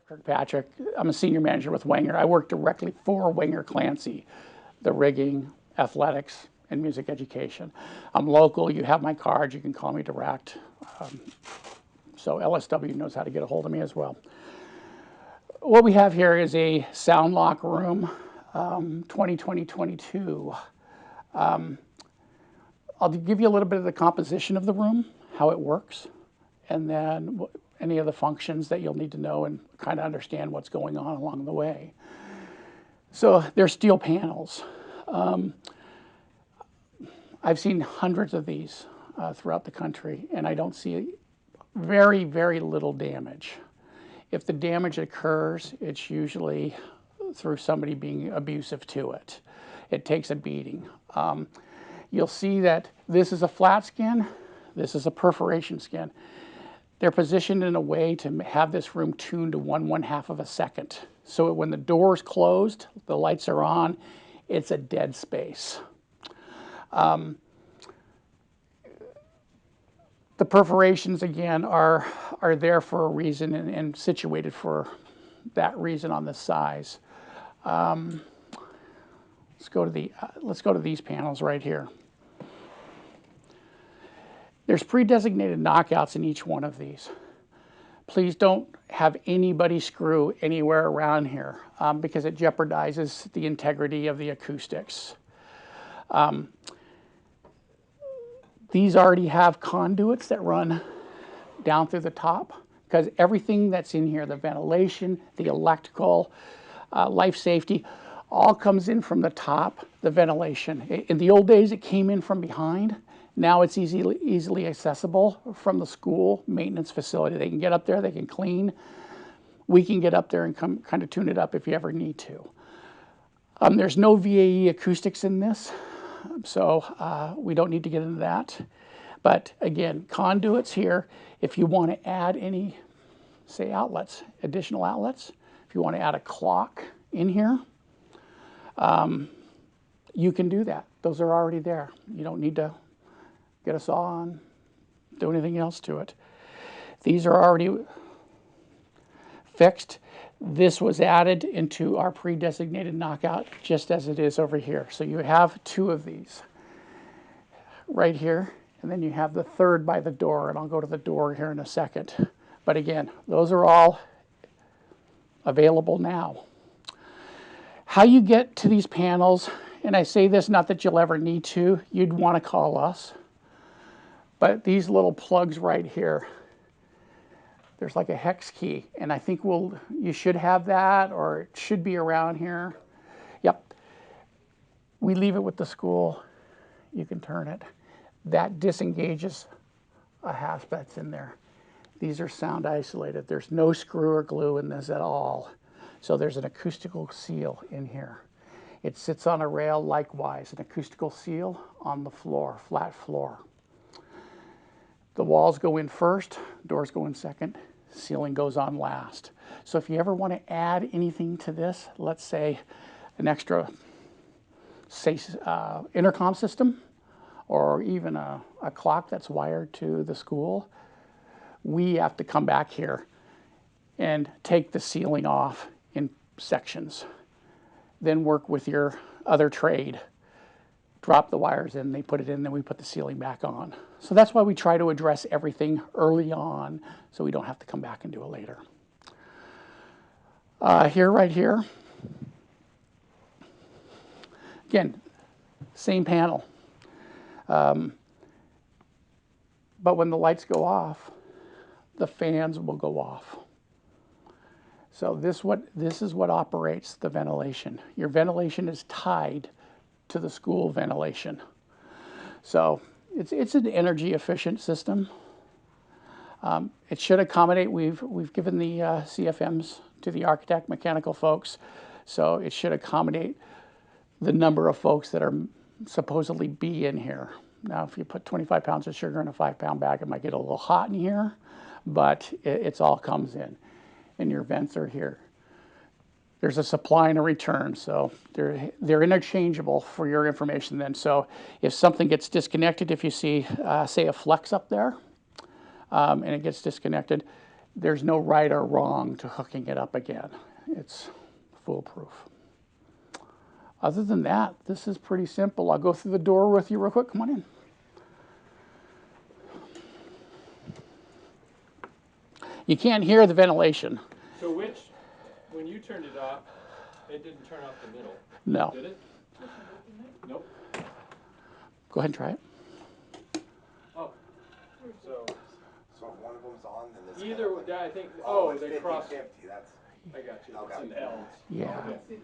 Kirkpatrick. I'm a senior manager with Wenger. I work directly for Wenger Clancy, the rigging, athletics, and music education. I'm local. You have my card. You can call me direct. So LSW knows how to get a hold of me as well. What we have here is a sound lock room, 2020-22. I'll give you a little bit of the composition of the room, how it works, and then any of the functions that you'll need to know and kind of understand what's going on along the way. So they're steel panels. I've seen hundreds of these throughout the country, and I don't see very, very little damage. If the damage occurs, it's usually through somebody being abusive to it. It takes a beating. You'll see that this is a flat skin, this is a perforation skin. They're positioned in a way to have this room tuned to 1/1/2 of a second. So when the door's closed, the lights are on, it's a dead space. The perforations, again, are there for a reason and situated for that reason on this size. Let's go to these panels right here. There's pre-designated knockouts in each one of these. Please don't have anybody screw anywhere around here because it jeopardizes the integrity of the acoustics. These already have conduits that run down through the top because everything that's in here, the ventilation, the electrical, life safety, all comes in from the top, the ventilation. In the old days, it came in from behind. Now it's easily accessible from the school maintenance facility. They can get up there, they can clean. We can get up there and kind of tune it up if you ever need to. There's no VAE acoustics in this, so we don't need to get into that. But again, conduits here, if you want to add any, say, outlets, additional outlets, if you want to add a clock in here, you can do that. Those are already there. You don't need to get a saw on, do anything else to it. These are already fixed. This was added into our pre-designated knockout just as it is over here. So you have two of these right here, and then you have the third by the door, and I'll go to the door here in a second. But again, those are all available now. How you get to these panels, and I say this not that you'll ever need to, you'd want to call us. But these little plugs right here, there's like a hex key, and I think you should have that, or it should be around here. Yep. We leave it with the school. You can turn it. That disengages a hasp that's in there. These are sound isolated. There's no screw or glue in this at all. So there's an acoustical seal in here. It sits on a rail likewise, an acoustical seal on the floor, flat floor. The walls go in first, doors go in second, ceiling goes on last. So if you ever want to add anything to this, let's say an extra, say, intercom system, or even a clock that's wired to the school, we have to come back here and take the ceiling off in sections. Then work with your other trade. Drop the wires in, they put it in, then we put the ceiling back on. So that's why we try to address everything early on so we don't have to come back and do it later. Right here, again, same panel. But when the lights go off, the fans will go off. So this is what operates the ventilation. Your ventilation is tied to the school ventilation. So it's an energy efficient system. It should accommodate, we've given the CFMs to the architect, mechanical folks, so it should accommodate the number of folks that are supposedly be in here. Now if you put 25 pounds of sugar in a 5-pound bag, it might get a little hot in here, but it's all comes in. And your vents are here. There's a supply and a return, so they're interchangeable for your information then. So if something gets disconnected, if you see, say, a flex up there, and it gets disconnected, there's no right or wrong to hooking it up again. It's foolproof. Other than that, this is pretty simple. I'll go through the door with you real quick. Come on in. You can't hear the ventilation. So when you turned it off, it didn't turn off the middle? No. Did it? Nope. Go ahead and try it. Oh. So if one of them's on, then this either, kind of I think, it's they 50, cross. 50. That's I got you. Okay. It's an L. Yeah. Okay.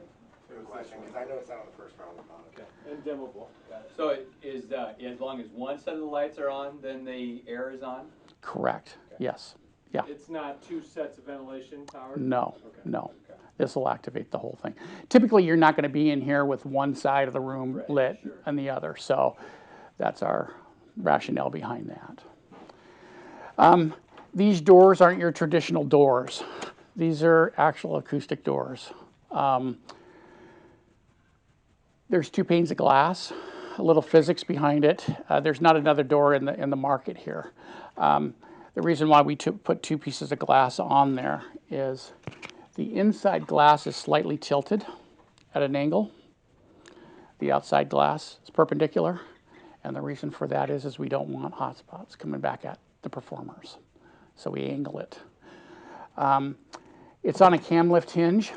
good question, because I noticed that on the first round of the Okay. And dimmable. Got it. So it is, as long as one set of the lights are on, then the air is on? Correct. Okay. Yes. Yeah. It's not two sets of ventilation towers? No. Okay. No. Okay. This will activate the whole thing. Typically, you're not going to be in here with one side of the room Right, lit sure. and the other. So that's our rationale behind that. These doors aren't your traditional doors. These are actual acoustic doors. There's 2 panes of glass, a little physics behind it. There's not another door in the market here. The reason why we put 2 pieces of glass on there is the inside glass is slightly tilted at an angle. The outside glass is perpendicular. And the reason for that is we don't want hot spots coming back at the performers. So we angle it. It's on a cam lift hinge,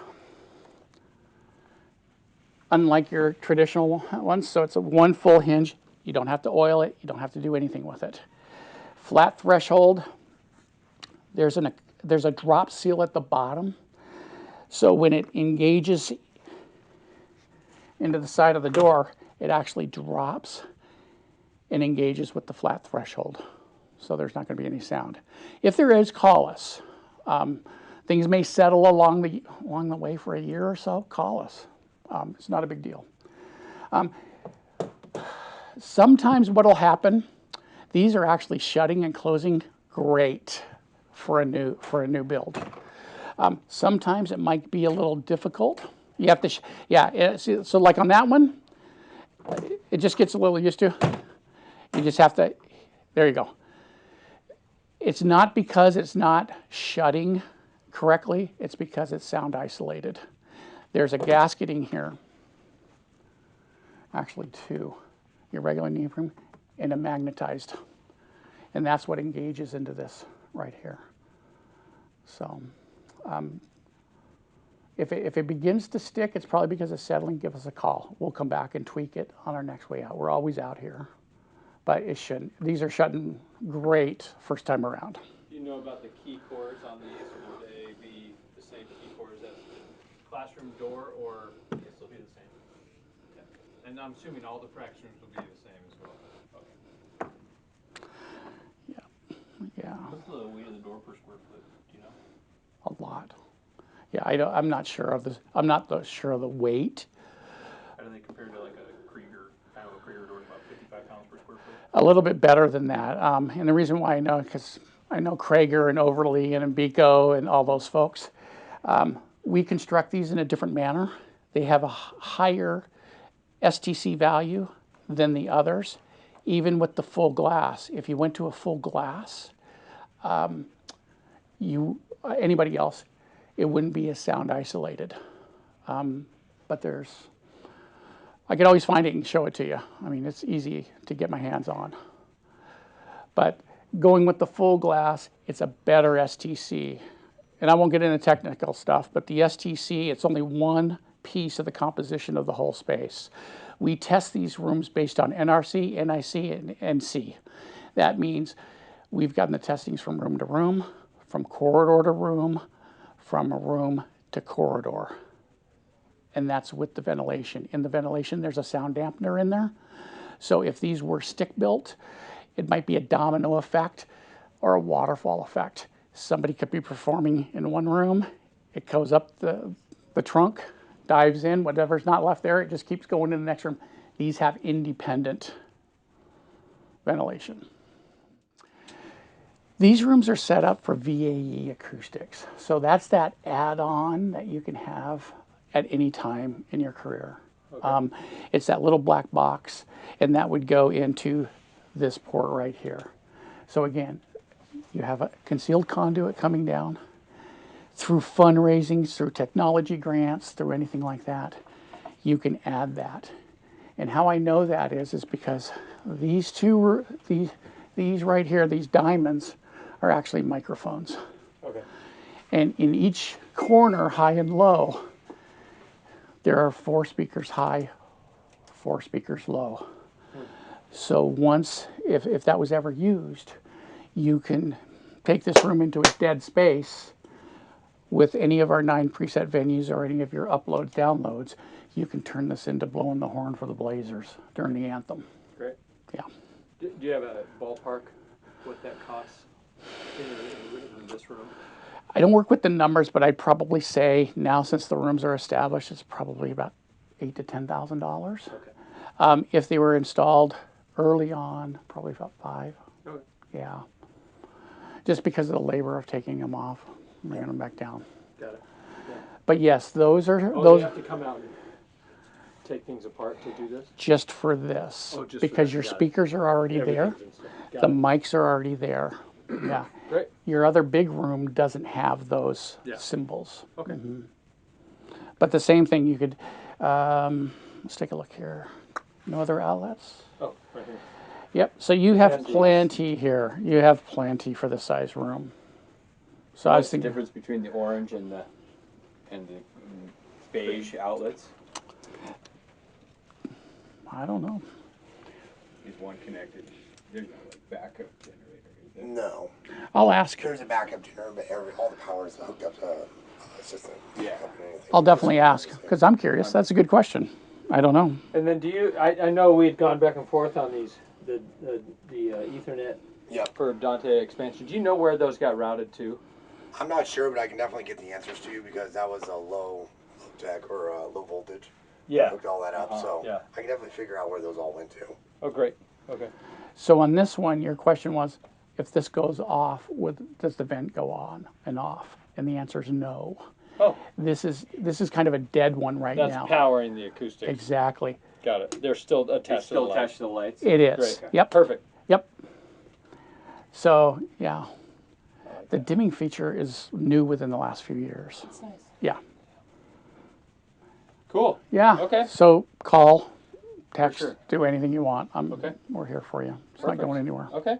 unlike your traditional ones. So it's a one full hinge. You don't have to oil it. You don't have to do anything with it. Flat threshold. There's a drop seal at the bottom. So when it engages into the side of the door, it actually drops and engages with the flat threshold. So there's not going to be any sound. If there is, call us. Things may settle along the way for a year or so. Call us. It's not a big deal. Sometimes what will happen, these are actually shutting and closing great for a new build. Sometimes it might be a little difficult. You have to, so like on that one, it just gets a little used to. You just have to, there you go. It's not because it's not shutting correctly, it's because it's sound isolated. There's a gasketing here, actually 2, your regular neoprene and a magnetized. And that's what engages into this right here. So if it begins to stick, it's probably because it's settling. Give us a call. We'll come back and tweak it on our next way out. We're always out here. But it shouldn't. These are shutting great first time around. Do you know about the key cores on these? Will they be the same key cores as the classroom door, or will they still be the same? Okay. And I'm assuming all the fractions will be the same as well. Okay. Yeah. What's the weight of the door per square foot? Do you know? A lot. Yeah, I'm not sure of this. I'm not sure of the weight. How do they compare to like a Krieger? I know a Krieger door is about 55 pounds per square foot. A little bit better than that. And the reason why I know, because I know Krager and Overly and Embico and all those folks. We construct these in a different manner. They have a higher STC value than the others, even with the full glass. If you went to a full glass, anybody else, it wouldn't be as sound isolated. But I could always find it and show it to you. I mean, it's easy to get my hands on. But going with the full glass, it's a better STC. And I won't get into technical stuff, but the STC, it's only one piece of the composition of the whole space. We test these rooms based on NRC, NIC, and NC. That means we've gotten the testings from room to room, from corridor to room, from room to corridor. And that's with the ventilation. In the ventilation, there's a sound dampener in there. So if these were stick-built, it might be a domino effect or a waterfall effect. Somebody could be performing in one room, it goes up the trunk, dives in, whatever's not left there, it just keeps going to the next room. These have independent ventilation. These rooms are set up for VAE acoustics. So that's that add-on that you can have at any time in your career. Okay. It's that little black box, and that would go into this port right here. So again, you have a concealed conduit coming down, through fundraising, through technology grants, through anything like that, you can add that. And how I know that is because these these right here, these diamonds, are actually microphones. Okay. And in each corner, high and low, there are 4 speakers high, 4 speakers low. So once, if that was ever used, you can take this room into a dead space with any of our 9 preset venues or any of your uploads, downloads. You can turn this into blowing the horn for the Blazers during the anthem. Great. Yeah. Do you have a ballpark what that costs in this room? I don't work with the numbers, but I'd probably say now, since the rooms are established, it's probably about $8,000 to $10,000. Okay. If they were installed early on, probably about 5. Okay. Yeah. Just because of the labor of taking them off, bringing them back down. Got it. Yeah. But yes, those are Oh, those you have to come out and take things apart to do this? just for this, Oh, just for because this, your got it. speakers are already there, Everything's installed. Got the it. mics are already there. Yeah. Great. Your other big room doesn't have those Yeah. symbols. Okay. But the same thing, you could, let's take a look here. No other outlets? Oh, right here. Yep, so you have Plenty. plenty here. You have plenty for the size room. So I was What's the thinking, difference between the orange and the beige outlets? I don't know. Is one connected? There's no like backup generator, is there? No. I'll ask. There's a backup generator, but all the power is hooked up to a system. Yeah. I'll definitely ask, because I'm curious. That's a good question. I don't know. And then do you, I know we'd gone back and forth on these, the Ethernet Yep. for Dante expansion. Do you know where those got routed to? I'm not sure, but I can definitely get the answers to you because that was a low tech or low voltage. I hooked all that up, so Yeah. I can definitely figure out where those all went to. Oh, great. Okay. So on this one, your question was, if this goes off, does the vent go on and off? And the answer is no. Oh, This is kind of a dead one right That's now. powering the acoustics. Exactly. Got it. They're still attached It's still to the attached lights. to the lights? It is. great. Yep. Perfect. Yep. So yeah, the dimming feature is new within the last few years. It's nice. Yeah. Cool. Yeah. Okay. So call, text, sure. do anything you want. Okay. We're here for you. It's Perfect. not going anywhere. Okay.